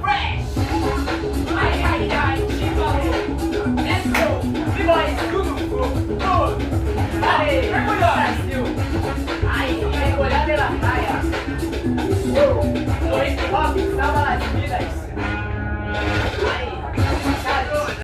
Fresh! Ai, ai, ai, chivalou! Let's go! B-boys, tudo! Dale! Brasil! Ai, mergulhar pela praia! No hip hop, salva las vidas!